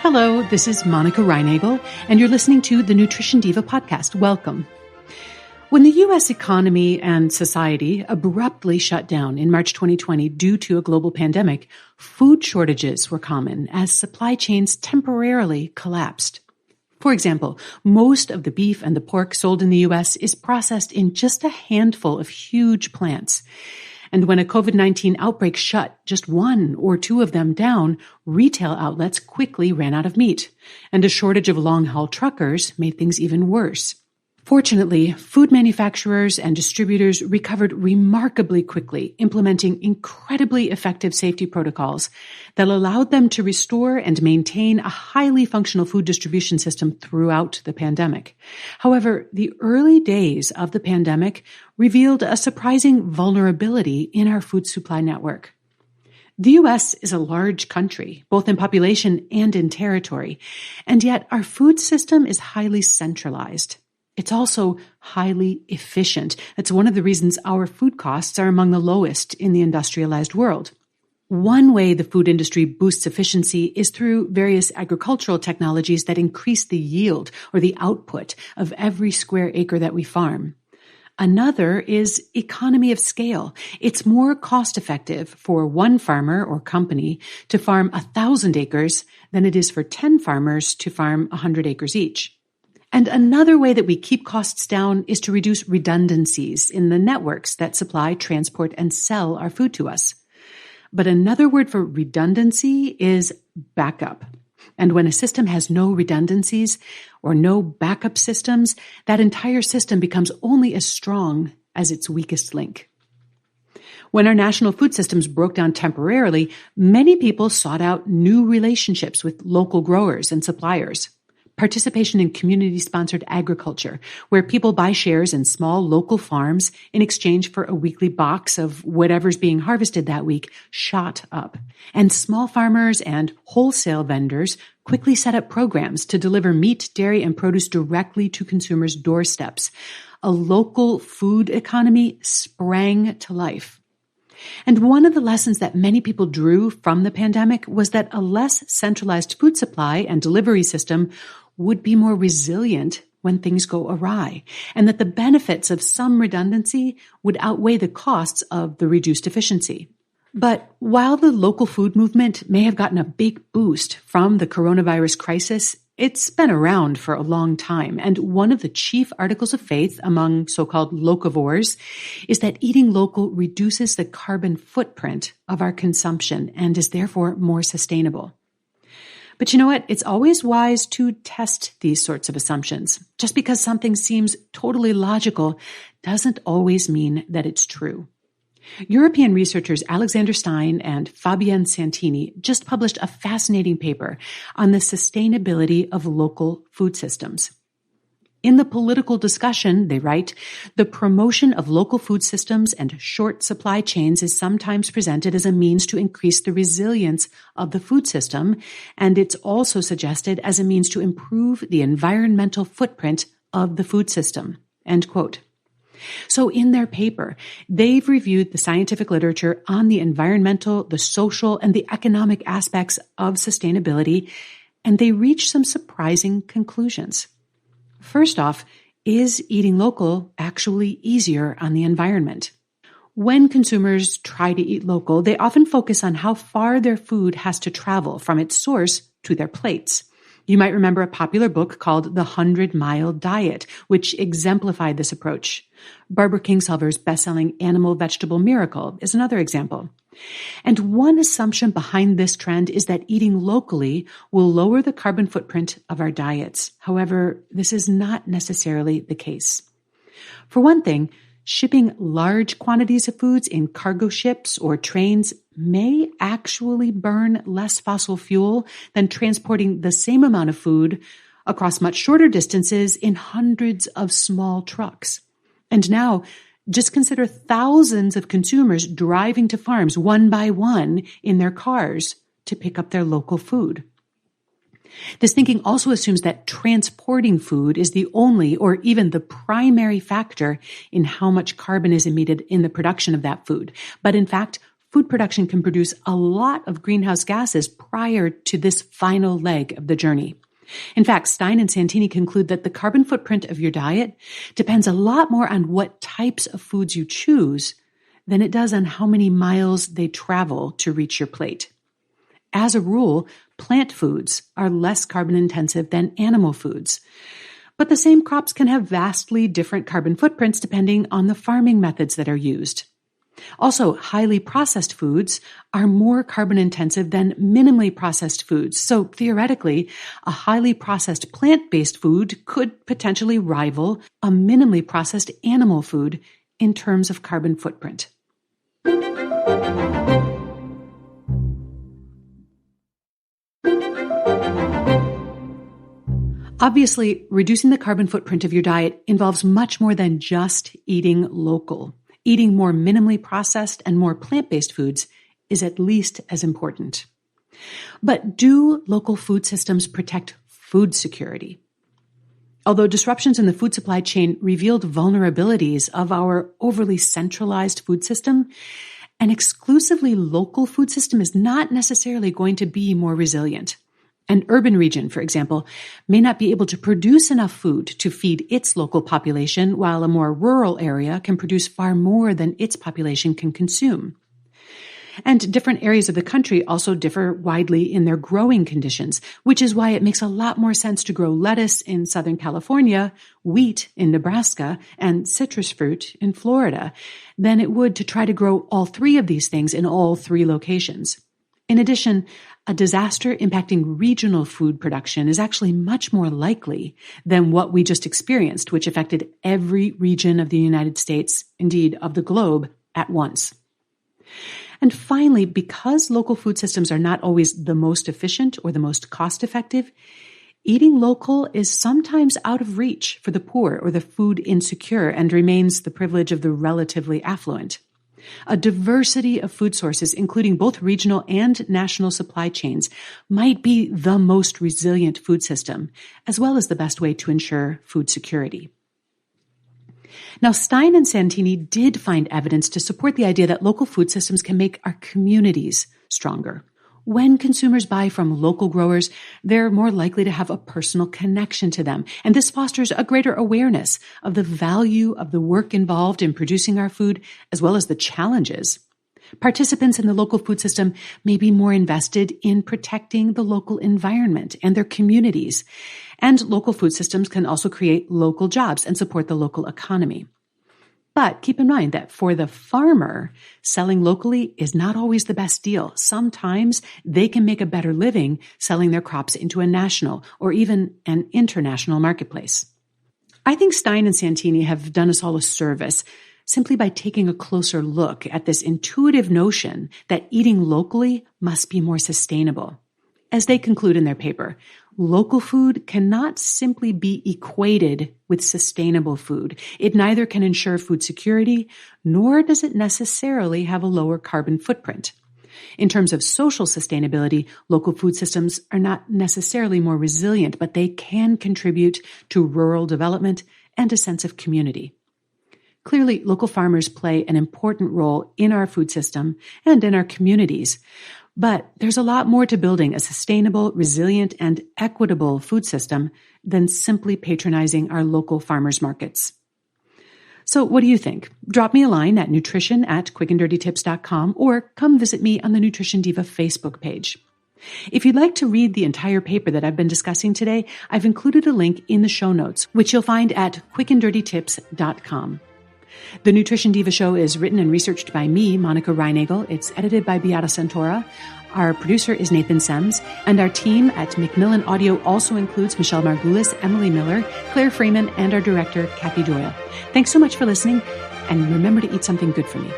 Hello, this is Monica Reinagel, and you're listening to the Nutrition Diva podcast. Welcome. When the U.S. economy and society abruptly shut down in March 2020 due to a global pandemic, food shortages were common as supply chains temporarily collapsed. For example, most of the beef and the pork sold in the U.S. is processed in just a handful of huge plants. And when a COVID-19 outbreak shut just one or two of them down, retail outlets quickly ran out of meat, and a shortage of long-haul truckers made things even worse. Fortunately, food manufacturers and distributors recovered remarkably quickly, implementing incredibly effective safety protocols that allowed them to restore and maintain a highly functional food distribution system throughout the pandemic. However, the early days of the pandemic revealed a surprising vulnerability in our food supply network. The U.S. is a large country, both in population and in territory, and yet our food system is highly centralized. It's also highly efficient. That's one of the reasons our food costs are among the lowest in the industrialized world. One way the food industry boosts efficiency is through various agricultural technologies that increase the yield or the output of every square acre that we farm. Another is economy of scale. It's more cost-effective for one farmer or company to farm 1,000 acres than it is for 10 farmers to farm 100 acres each. And another way that we keep costs down is to reduce redundancies in the networks that supply, transport, and sell our food to us. But another word for redundancy is backup. And when a system has no redundancies or no backup systems, that entire system becomes only as strong as its weakest link. When our national food systems broke down temporarily, many people sought out new relationships with local growers and suppliers. Participation in community-sponsored agriculture, where people buy shares in small local farms in exchange for a weekly box of whatever's being harvested that week, shot up. And small farmers and wholesale vendors quickly set up programs to deliver meat, dairy, and produce directly to consumers' doorsteps. A local food economy sprang to life. And one of the lessons that many people drew from the pandemic was that a less centralized food supply and delivery system would be more resilient when things go awry, and that the benefits of some redundancy would outweigh the costs of the reduced efficiency. But while the local food movement may have gotten a big boost from the coronavirus crisis, it's been around for a long time, and one of the chief articles of faith among so-called locavores is that eating local reduces the carbon footprint of our consumption and is therefore more sustainable. But you know what? It's always wise to test these sorts of assumptions. Just because something seems totally logical doesn't always mean that it's true. European researchers Alexander Stein and Fabienne Santini just published a fascinating paper on the sustainability of local food systems. In the political discussion, they write, the promotion of local food systems and short supply chains is sometimes presented as a means to increase the resilience of the food system, and it's also suggested as a means to improve the environmental footprint of the food system. End quote. So in their paper, they've reviewed the scientific literature on the environmental, the social, and the economic aspects of sustainability, and they reach some surprising conclusions. First off, is eating local actually easier on the environment? When consumers try to eat local, they often focus on how far their food has to travel from its source to their plates. You might remember a popular book called The 100-Mile Diet, which exemplified this approach. Barbara Kingsolver's best-selling Animal Vegetable Miracle is another example. And one assumption behind this trend is that eating locally will lower the carbon footprint of our diets. However, this is not necessarily the case. For one thing, shipping large quantities of foods in cargo ships or trains may actually burn less fossil fuel than transporting the same amount of food across much shorter distances in hundreds of small trucks. And now, just consider thousands of consumers driving to farms one by one in their cars to pick up their local food. This thinking also assumes that transporting food is the only or even the primary factor in how much carbon is emitted in the production of that food. But in fact, food production can produce a lot of greenhouse gases prior to this final leg of the journey. In fact, Stein and Santini conclude that the carbon footprint of your diet depends a lot more on what types of foods you choose than it does on how many miles they travel to reach your plate. As a rule, plant foods are less carbon intensive than animal foods. But the same crops can have vastly different carbon footprints depending on the farming methods that are used. Also, highly processed foods are more carbon intensive than minimally processed foods. So theoretically, a highly processed plant-based food could potentially rival a minimally processed animal food in terms of carbon footprint. Obviously, reducing the carbon footprint of your diet involves much more than just eating local. Eating more minimally processed and more plant-based foods is at least as important. But do local food systems protect food security? Although disruptions in the food supply chain revealed vulnerabilities of our overly centralized food system, an exclusively local food system is not necessarily going to be more resilient. An urban region, for example, may not be able to produce enough food to feed its local population, while a more rural area can produce far more than its population can consume. And different areas of the country also differ widely in their growing conditions, which is why it makes a lot more sense to grow lettuce in Southern California, wheat in Nebraska, and citrus fruit in Florida than it would to try to grow all three of these things in all three locations. In addition, a disaster impacting regional food production is actually much more likely than what we just experienced, which affected every region of the United States, indeed of the globe, at once. And finally, because local food systems are not always the most efficient or the most cost-effective, eating local is sometimes out of reach for the poor or the food insecure and remains the privilege of the relatively affluent. A diversity of food sources, including both regional and national supply chains, might be the most resilient food system, as well as the best way to ensure food security. Now, Stein and Santini did find evidence to support the idea that local food systems can make our communities stronger. When consumers buy from local growers, they're more likely to have a personal connection to them, and this fosters a greater awareness of the value of the work involved in producing our food, as well as the challenges. Participants in the local food system may be more invested in protecting the local environment and their communities, and local food systems can also create local jobs and support the local economy. But keep in mind that for the farmer, selling locally is not always the best deal. Sometimes they can make a better living selling their crops into a national or even an international marketplace. I think Stein and Santini have done us all a service simply by taking a closer look at this intuitive notion that eating locally must be more sustainable. As they conclude in their paper, local food cannot simply be equated with sustainable food. It neither can ensure food security, nor does it necessarily have a lower carbon footprint. In terms of social sustainability, local food systems are not necessarily more resilient, but they can contribute to rural development and a sense of community. Clearly, local farmers play an important role in our food system and in our communities. But there's a lot more to building a sustainable, resilient, and equitable food system than simply patronizing our local farmers markets. So what do you think? Drop me a line at nutrition@quickanddirtytips.com or come visit me on the Nutrition Diva Facebook page. If you'd like to read the entire paper that I've been discussing today, I've included a link in the show notes, which you'll find at quickanddirtytips.com. The Nutrition Diva Show is written and researched by me, Monica Reinagel. It's edited by Beata Santora. Our producer is Nathan Sems, and our team at Macmillan Audio also includes Michelle Margulis, Emily Miller, Claire Freeman, and our director, Kathy Doyle. Thanks so much for listening, and remember to eat something good for me.